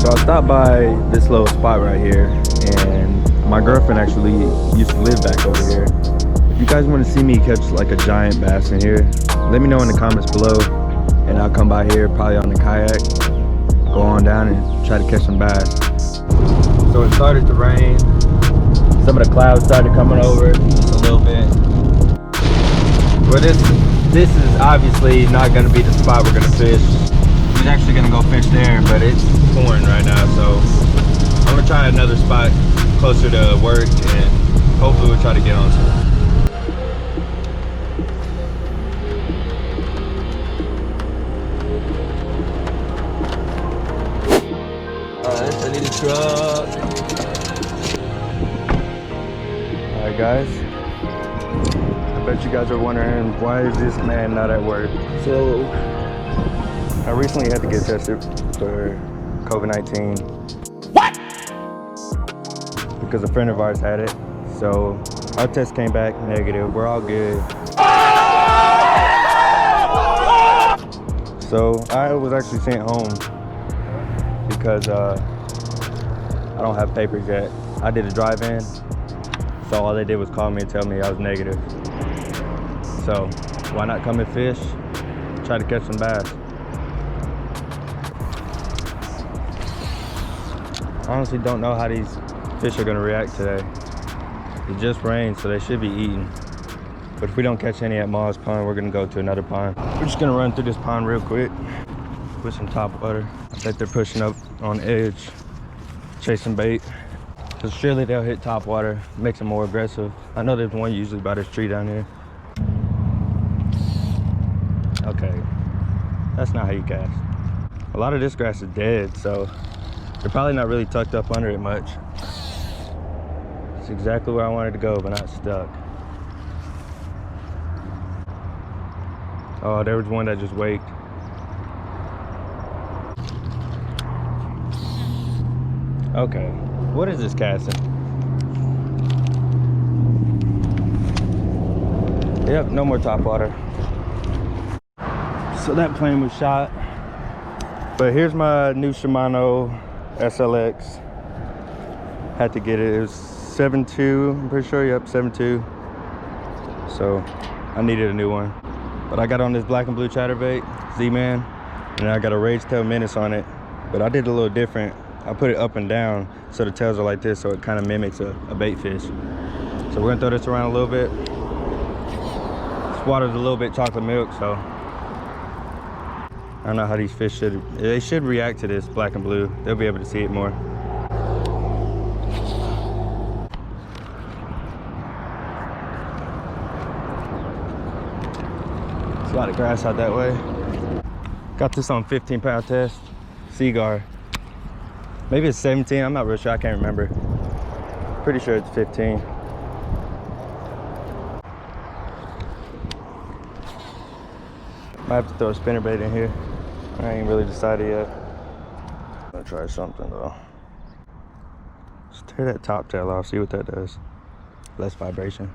So I stopped by this little spot right here, and my girlfriend actually used to live back over here. If you guys want to see me catch like a giant bass in here, let me know in the comments below, and I'll come by here probably on the kayak, go on down and try to catch some bass. So it started to rain. Some of the clouds started coming over just a little bit. Well, this is obviously not going to be the spot we're going to fish. We're actually going to go fish there, but it's pouring right now, so I'm going to try another spot closer to work, and hopefully we'll try to get on some. Alright, I need a truck. Alright guys, I bet you guys are wondering, why is this man not at work? So I recently had to get tested for COVID-19. What? Because a friend of ours had it. So our test came back negative. We're all good. So I was actually sent home because I don't have papers yet. I did a drive-in, so all they did was call me and tell me I was negative. So why not come and fish, try to catch some bass. Honestly don't know how these fish are gonna react today. It just rained, so they should be eating. But if we don't catch any at Ma's pond, we're gonna go to another pond. We're just gonna run through this pond real quick with some top water. I bet they're pushing up on edge, chasing bait. Cause surely they'll hit top water, makes them more aggressive. I know there's one usually by this tree down here. Okay, that's not how you cast. A lot of this grass is dead, so they're probably not really tucked up under it much. It's exactly where I wanted to go, but not stuck. Oh, there was one that just waked. Okay, what is this casting? Yep, no more top water. So that plane was shot. But here's my new Shimano SLX. Had to get it. It was 7.2, I'm pretty sure. Yep, 7.2. So I needed a new one. But I got on this black and blue chatterbait, Z-Man, and I got a Rage Tail Menace on it. But I did a little different. I put it up and down so the tails are like this, so it kind of mimics a bait fish. So we're gonna throw this around a little bit. This water's a little bit chocolate milk, so I don't know how these fish should react to this black and blue. They'll be able to see it more. There's a lot of grass out that way. Got this on 15-pound test, Seaguar. Maybe it's 17, I'm not real sure, I can't remember. Pretty sure it's 15. Might have to throw a spinnerbait in here. I ain't really decided yet. I'm gonna try something though. Just tear that top tail off, see what that does. Less vibration.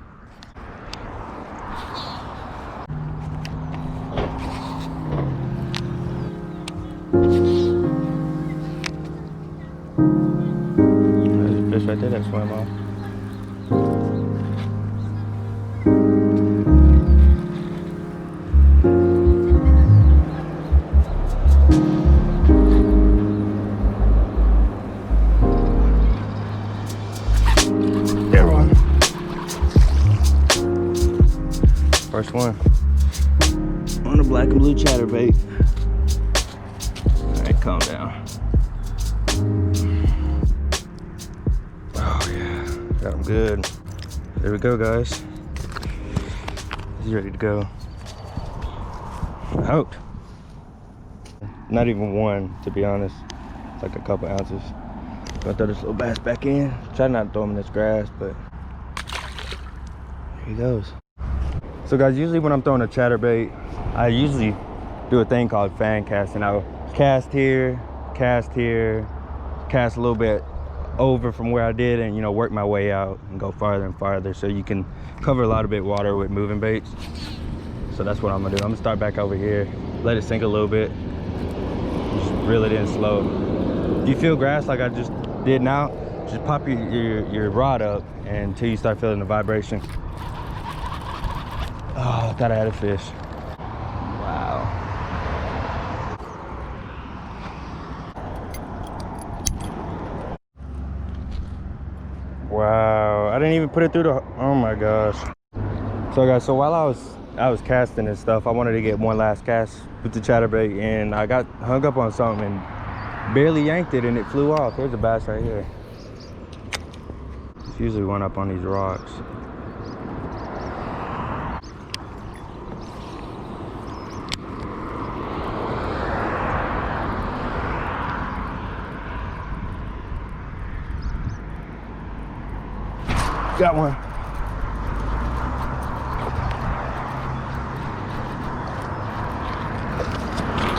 There's a fish right there that swam off. First one on the black and blue chatterbait. All right, calm down. Oh yeah, got him good. There we go, guys. He's ready to go. Out. Not even one, to be honest. It's like a couple ounces. Gonna throw this little bass back in. Try not to throw him in this grass, but here he goes. So guys, usually when I'm throwing a chatterbait, I usually do a thing called fan casting. I'll cast here, cast here, cast a little bit over from where I did, and, you know, work my way out and go farther and farther, so you can cover a lot of bit water with moving baits. So that's what I'm gonna do. I'm gonna start back over here, let it sink a little bit, just reel it in slow. If you feel grass like I just did now, just pop your rod up until you start feeling the vibration. Oh, I thought I had a fish. Wow. Wow, I didn't even put it through the, oh my gosh. So guys, so while I was casting and stuff, I wanted to get one last cast with the chatterbait, and I got hung up on something and barely yanked it and it flew off. There's a bass right here. It's usually one up on these rocks. Got one.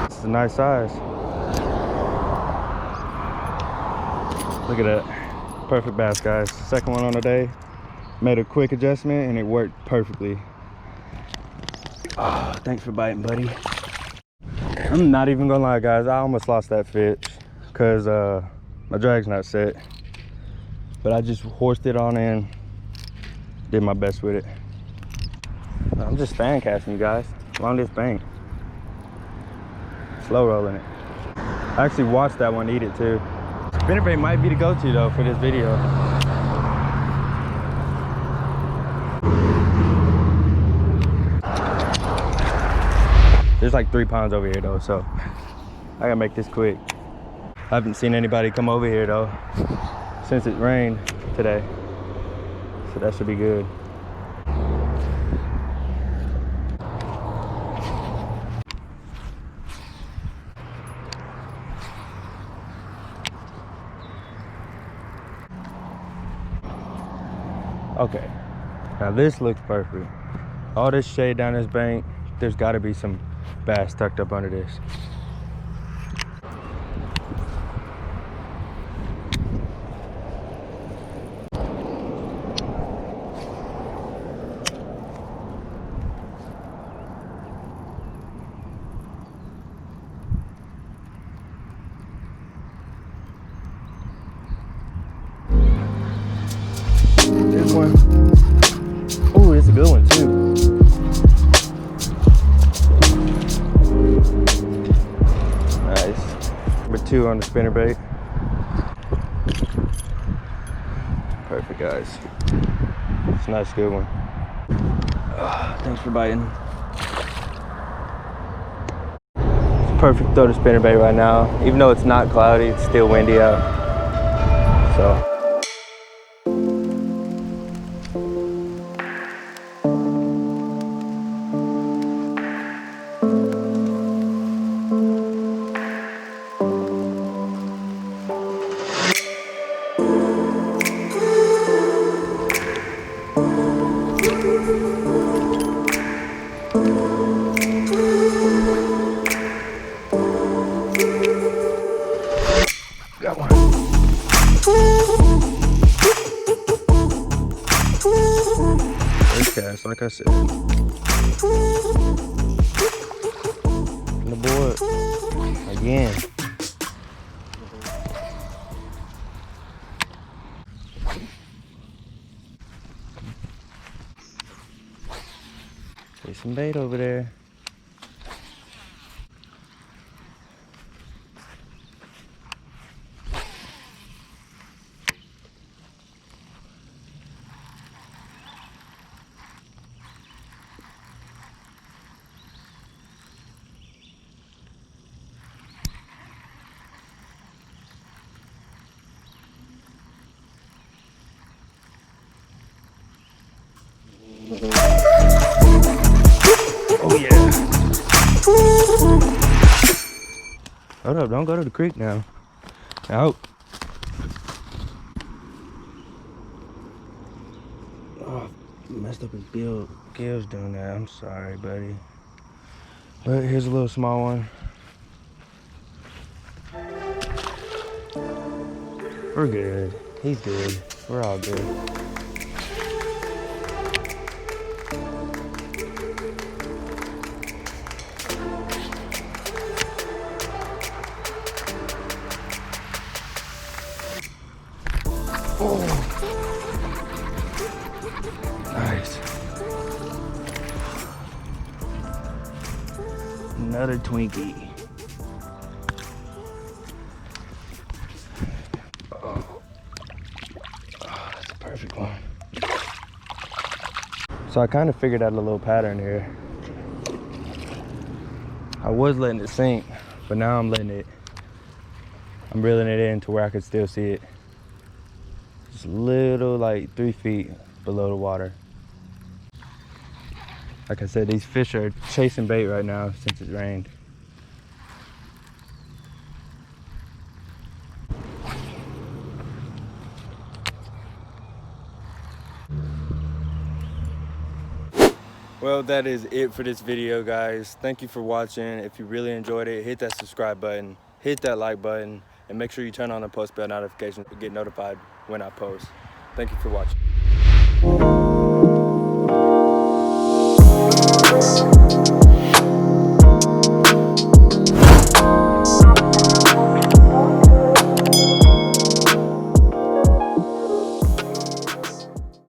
It's a nice size. Look at that. Perfect bass, guys. Second one on the day. Made a quick adjustment and it worked perfectly. Oh, thanks for biting, buddy. I'm not even gonna lie, guys. I almost lost that fish because my drag's not set. But I just horsed it on in. Did my best with it. I'm just fan casting, you guys, along this bank. Slow rolling it. I actually watched that one eat it too. Spinnerbait might be the go-to though for this video. There's like 3 ponds over here though, so I gotta make this quick. I haven't seen anybody come over here though since it rained today, so that should be good. Okay, now this looks perfect. All this shade down this bank, there's got to be some bass tucked up under this. This one. Oh, it's a good one too. Nice. Number 2 on the spinnerbait. Perfect, guys. It's a nice, good one. Thanks for biting. It's perfect throw to spinnerbait right now. Even though it's not cloudy, it's still windy out. So. Got one. First cast, like I said. On the board. Again. There's some bait over there. Oh yeah. Hold up, don't go to the creek now. Out. Oh, messed up his gills doing that. I'm sorry, buddy. But here's a little small one. We're good. He's good. We're all good. Oh. Nice. Another Twinkie. Oh, that's a perfect one. So I kind of figured out a little pattern here. I was letting it sink, but now I'm reeling it in to where I can still see it. Just a little, like 3 feet below the water. Like I said, these fish are chasing bait right now since it rained. Well, that is it for this video, guys. Thank you for watching. If you really enjoyed it, hit that subscribe button, hit that like button, and make sure you turn on the post bell notification to get notified when I post. Thank you for watching.